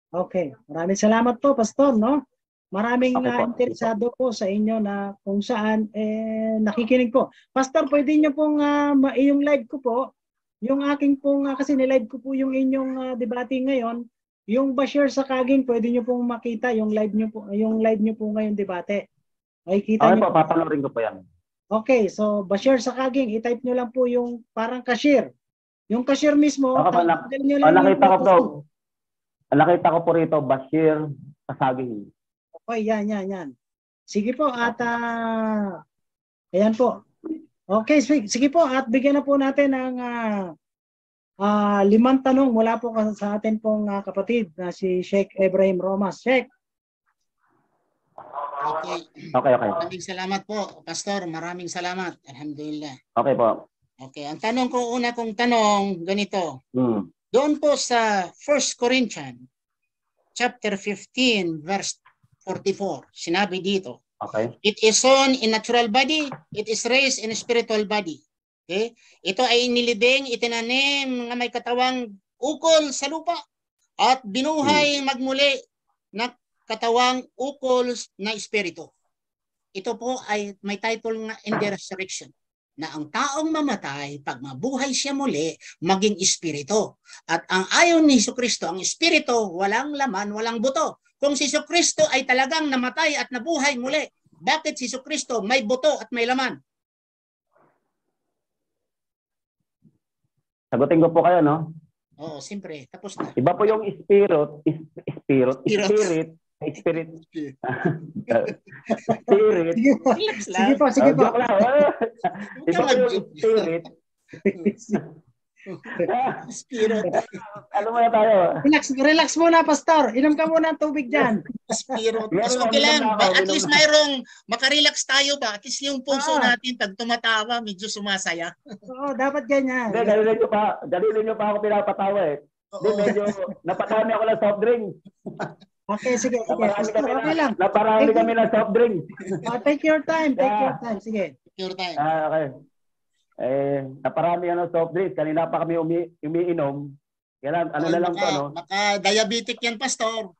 Okay. Maraming salamat po, Pastor, no? Maraming Okay po. interesado po sa inyo na kung saan nakikinig po. Pastor, pwede niyo pong yung live ko po, yung aking pong kasi ni-live ko po yung inyong debate ngayon, yung Bashir sa Kaging, pwede niyo pong makita yung live niyo po ngayon debate. Ay kita Okay niyo po, papanoorin ko po yan. Okay, so Bashir sa Kaging, i-type niyo lang po yung parang cashier. Yung cashier mismo, tanggalin niyo lang nakita ko po. Nakita ko po rito, Bashir Kasaging. Okay, yan. Sige po at ayan po. Okay, sige po at bigyan na po natin ng 5 tanong mula po sa atin pong kapatid na si Sheikh Ibrahim Romas. Sheikh. Okay. Maraming salamat po, Pastor. Maraming salamat. Alhamdulillah. Okay po. Okay, ang tanong ko, una kong tanong, ganito. Doon po sa 1 Corinthians chapter 15 verse 44, sinabi dito, okay, it is sown in natural body, it is raised in spiritual body. Okay? Ito ay inilibing, itinanim nga may katawang ukol sa lupa at binuhay magmuli na katawang ukol na espiritu. Ito po ay may title nga in the resurrection, na ang taong mamatay, pag mabuhay siya muli, maging espiritu. At ang ayon ni Jesucristo, ang espiritu, walang laman, walang buto. Kung si Jesucristo ay talagang namatay at nabuhay muli, bakit si Jesucristo may buto at may laman? Sagutin ko po kayo, no? Oo, siyempre. Tapos na. Iba po yung spirit. Spirit. Sige po. Joke lang. Iba po yung spirit. Spirit. Ano muna tayo? Relax muna, Pastor. Inom ka muna ng tubig dyan. Spirit. Okay lang. At least mayroong makarelax tayo ba? At least yung puso natin pag tumatawa, medyo sumasaya. Oo, dapat ganyan. Hindi, ganun nyo pa ako pinapatawa eh. Hindi, medyo napadami ako ng soft drink. Okay, sige. Okay lang. Naparami kami ng soft drink. Take your time. Sige. Take your time. Okay. Naparami ng soft drinks. Kanina pa kami umiinom. Kaya ano na lang to, no? Naka-diabetic yan, Pastor.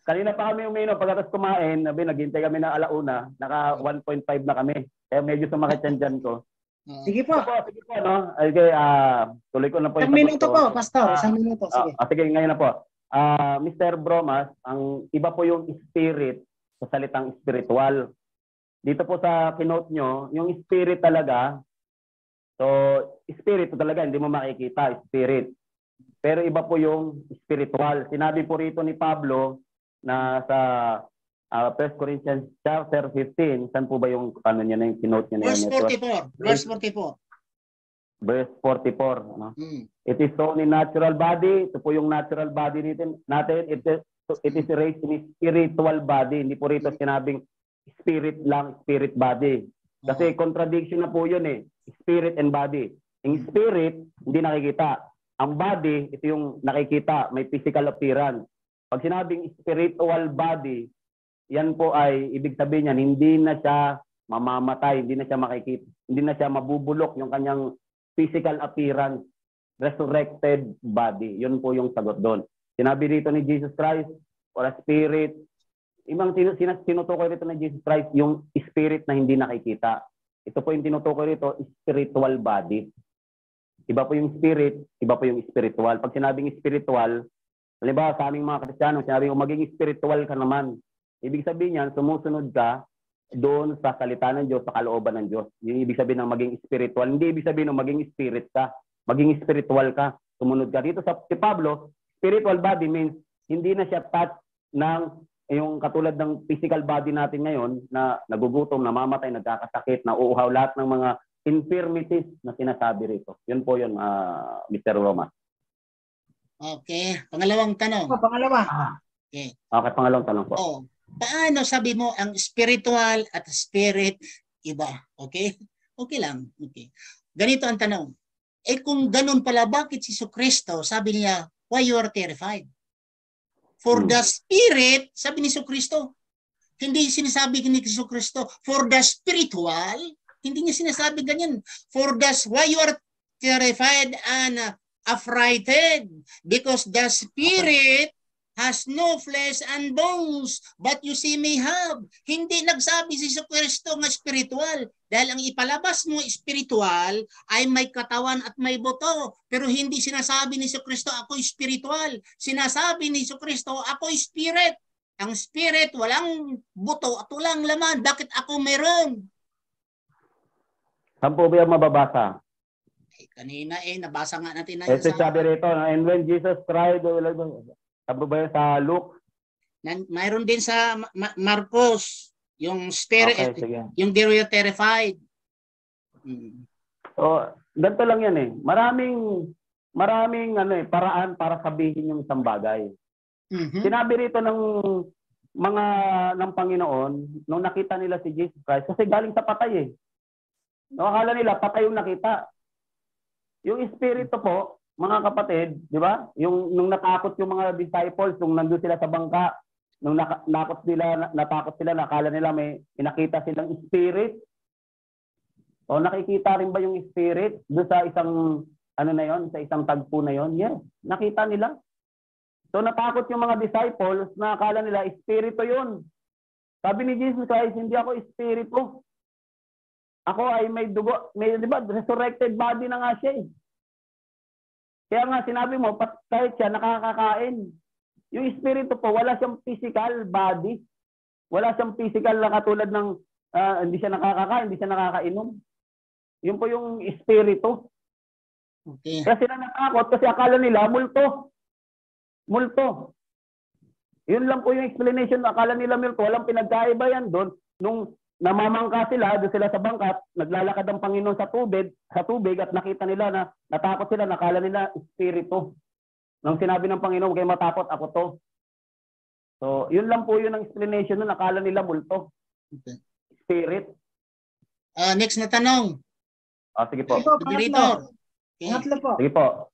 Kanina pa kami umiinom. Pagkatapos kumain, naghintay kami ng alauna. Naka 1.5 na kami. Kaya medyo sumakit yan dyan ko. Sige po, no? Okay, tuloy ko na po. 1 minuto po, Pastor. 1 minuto. Sige. Sige, ngayon na po. Mr. Bromas, ang iba po yung spirit sa salitang spiritual. Dito po sa kinote nyo, yung spirit talaga, so spirit talaga, hindi mo makikita, spirit. Pero iba po yung spiritual. Sinabi po rito ni Pablo na sa 1 Corinthians chapter 15, saan po ba yung ano niya na yung kinote niya? Verse 44. Verse 44. No? It is sown in natural body. Ito po yung natural body natin. It is raised in spiritual body. Hindi po rito sinabing spirit lang, spirit body. Kasi contradiction na po yun eh. Spirit and body. Yung spirit, hindi nakikita. Ang body, ito yung nakikita. May physical appearance. Pag sinabing spiritual body, yan po ay, ibig sabihin yan, hindi na siya mamamatay, hindi na siya makikita, hindi na siya mabubulok yung kanyang physical appearance, resurrected body. Yun po yung sagot doon. Sinabi rito ni Jesus Christ, or a spirit, ibang tinutukoy rito ni Jesus Christ, yung spirit na hindi nakikita. Ito po yung tinutukoy rito, spiritual body. Iba po yung spirit, iba po yung spiritual. Pag sinabing spiritual, halimbawa sa aming mga Kristiyano, sinabi mo maging spiritual ka naman. Ibig sabihin yan, sumusunod ka doon sa salita ng Diyos, sa kalooban ng Diyos. Yung ibig sabihin ng maging spiritual. Hindi ibig sabihin ng maging spirit ka. Maging spiritual ka. Sumunod ka. Dito sa si Pablo, spiritual body means hindi na siya touch ng yung katulad ng physical body natin ngayon na nagugutom, namamatay, nagkakasakit, nauuhaw, lahat ng mga infirmities na sinasabi rito. Yun po yun, Mr. Roma. Okay. Pangalawang tanong. Pangalawa. Okay. Okay, pangalawang tanong po. Paano sabi mo ang spiritual at spirit iba? Okay? Okay lang. Okay. Ganito ang tanong. Kung ganun pala, bakit si Jesucristo, sabi niya, why you are terrified? For the spirit, sabi ni Jesucristo, hindi sinasabi ni Jesucristo, for the spiritual, hindi niya sinasabi ganyan. For the, why you are terrified and affrighted? Because the spirit has no flesh and bones, but you see me have. Hindi nagsabi si Jesucristo nga spiritual. Dahil ang ipalabas mo spiritual ay may katawan at may buto. Pero hindi sinasabi ni Jesucristo, ako spiritual. Sinasabi ni Jesucristo, ako spirit. Ang spirit, walang buto at walang laman. Bakit ako meron? Saan po ba yung mababasa? Kanina nabasa nga natin na yun. Ito sabi rito, and when Jesus cried, sabi ba yun sa Luke? Mayroon din sa Marcos, yung spirit, okay, yung they were terrified. So, ganito lang yan eh. Maraming paraan para sabihin yung isang bagay. Sinabi rito ng Panginoon, nung nakita nila si Jesus Christ, kasi galing sa patay eh. No, akala nila patay yung nakita. Yung espiritu po, mga kapatid, di ba? Nung natakot yung mga disciples, nung nandun sila sa bangka, nung natakot sila, nakala nila may pinakita silang spirit. O nakikita rin ba yung spirit doon sa isang sa isang tagpo na yon? Yes, nakita nila. So natakot yung mga disciples na akala nila espiritu yun. Sabi ni Jesus Christ, hindi ako espiritu. Ako ay may dugo, di ba, resurrected body na nga siya eh. Kaya nga sinabi mo, kahit siya nakakakain. Yung espiritu po, wala siyang physical body. Wala siyang physical na katulad ng hindi siya nakakakain, hindi siya nakakainom. Yun po yung espiritu. Okay. Kaya sila natakot kasi akala nila multo. Multo. Yun lang po yung explanation. Akala nila multo. Walang pinagkaiba yan doon. Nung namamangka sila, doon sila sa bangkat, naglalakad ang Panginoon sa tubig at nakita nila na natakot sila, nakala nila espiritu. Nang sinabi ng Panginoon, kayo matakot, ako to. So, yun lang po yun ang explanation nun, nakala nila multo. Okay. Spirit. Next na tanong. Sige po. Pangatlo. Sige po.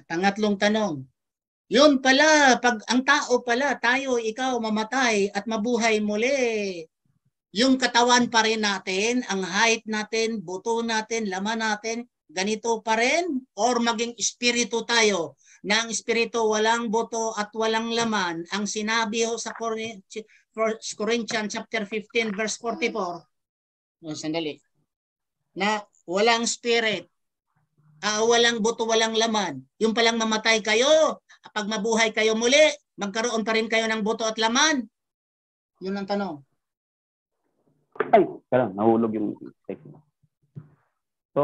Pangatlong tanong. Yun pala, pag ang tao pala, tayo, ikaw, mamatay at mabuhay muli. Yung katawan pa rin natin, ang height natin, buto natin, laman natin, ganito pa rin? Or maging espiritu tayo, na ang espiritu walang buto at walang laman, ang sinabi ho sa Corinthians chapter 15 verse 44, sandali, na walang spirit, walang buto, walang laman, yung palang mamatay kayo, pag mabuhay kayo muli, magkaroon pa rin kayo ng buto at laman. Yun ang tanong. Ay, kaya nahulog yung text mo. So,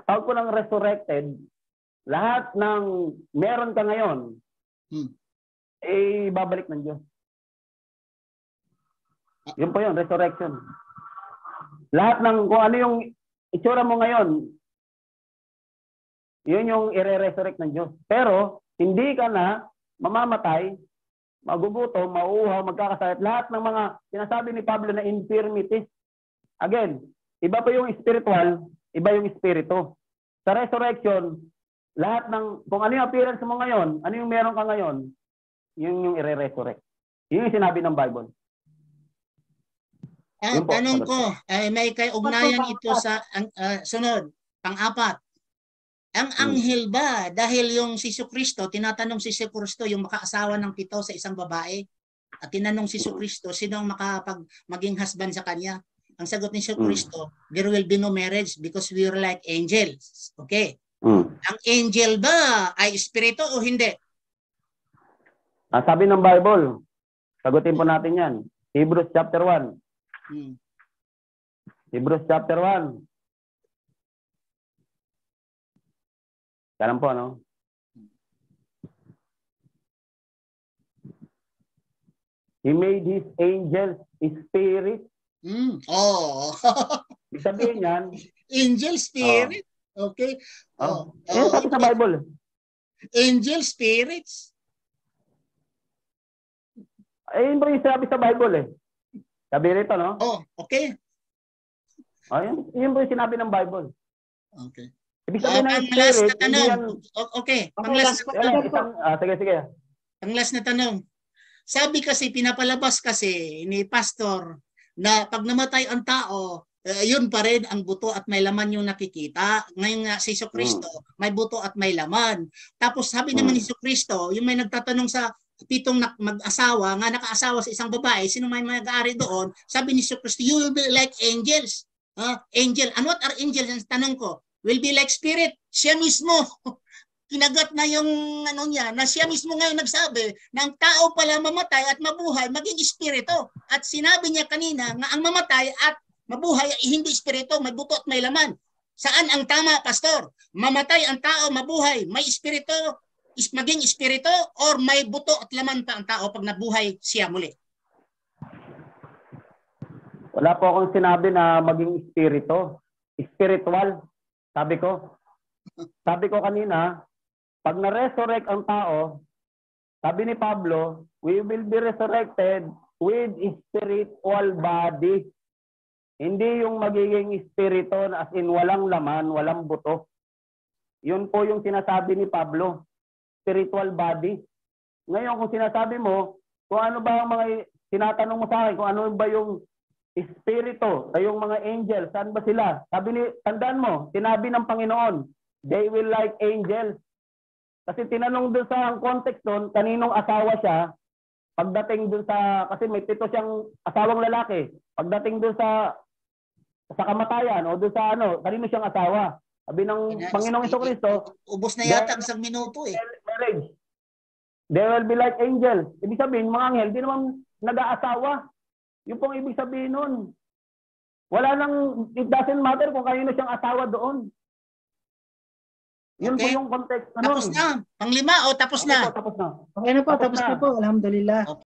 tawag ko ng resurrected, lahat ng meron ka ngayon, babalik ng Diyos. Yun po yun, resurrection. Lahat ng, kung ano yung itsura mo ngayon, yun yung i-resurrect ng Diyos. Pero, hindi ka na mamamatay, magugutom, mauuhaw, magkakasakit. Lahat ng mga sinasabi ni Pablo na infirmities. Again, iba pa yung spiritual, iba yung espiritu. Sa resurrection, lahat ng, kung ano yung appearance mo ngayon, ano yung meron ka ngayon, yun yung i-resurrect. Yun yung sinabi ng Bible. Tanong ko, may kaugnayan ito sa sunod, pang-apat. Ang anghel ba, dahil yung si Jesucristo, tinatanong si Jesucristo yung makaasawa ng 7 sa isang babae, at tinanong si Jesucristo, sino ang maging husband sa kanya? Ang sagot ni Jesucristo, there will be no marriage because we are like angels. Okay. Ang angel ba ay espiritu o hindi? Sabi ng Bible, sagutin po natin yan. Hebrews chapter 1. Hebrews chapter 1. Kalam po, ano? He made his angels spirit. Ibig sabihin yan. Angel spirit? Okay. Yan sabi sa Bible. Angel spirits? Yun ba yung sabi sa Bible eh. Sabi rito, no? Okay. Yun po yung sinabi ng Bible. Okay. Ibig sabihin ng pang-last spirit, na tanong. Okay. Pang-last na tanong. Sige. Pang-last na tanong. Sabi kasi, pinapalabas kasi ni pastor na pag namatay ang tao, yun pa rin ang buto at may laman yung nakikita. Ngayon nga si Jesucristo, may buto at may laman. Tapos sabi naman ni Jesucristo, yung may nagtatanong sa 7 mag-asawa, nga nakaasawa sa isang babae, sino may mag-aari doon, sabi ni Jesucristo, you will be like angels. Angel. And what are angels? Ang tanong ko, will be like spirit. Siya mismo. Kinagat na yung ano niya, na siya mismo ngayon nagsabi na ang tao pala mamatay at mabuhay, maging espiritu. At sinabi niya kanina nga ang mamatay at mabuhay ay hindi espiritu, may buto at may laman. Saan ang tama, Pastor? Mamatay ang tao, mabuhay, may espiritu, maging espiritu, or may buto at laman pa ang tao pag nabuhay siya muli? Wala po akong sinabi na maging espiritu. Spiritual, sabi ko. Sabi ko kanina, pag na-resurrect ang tao, sabi ni Pablo, we will be resurrected with spiritual body. Hindi yung magiging espiritu as in walang laman, walang buto. Yun po yung sinasabi ni Pablo, spiritual body. Ngayon kung sinasabi mo, kung ano ba ang mga tinatanong mo sa akin, kung ano ba yung espiritu, yung mga angels, saan ba sila? Sabi ni, tandaan mo, sinabi ng Panginoon, they will like angels. Kasi tinanong doon sa context doon, kaninong asawa siya, pagdating doon sa, kasi may 7 siyang asawang lalaki, pagdating doon sa kamatayan o doon sa ano, kanino siyang asawa. Sabi ng Panginoong Jesucristo, ubos na yata ang 1 minuto eh. Marriage. They will be like angels. Ibig sabihin, mga anghel, di naman nag-aasawa. Yung pong ibig sabihin nun. Wala nang, it doesn't matter kung kanino siyang asawa doon. Yun Okay. po yung context. Tapos na. Pang-5 o tapos na? Tapos na. Okay na po, tapos na po. Alhamdulillah.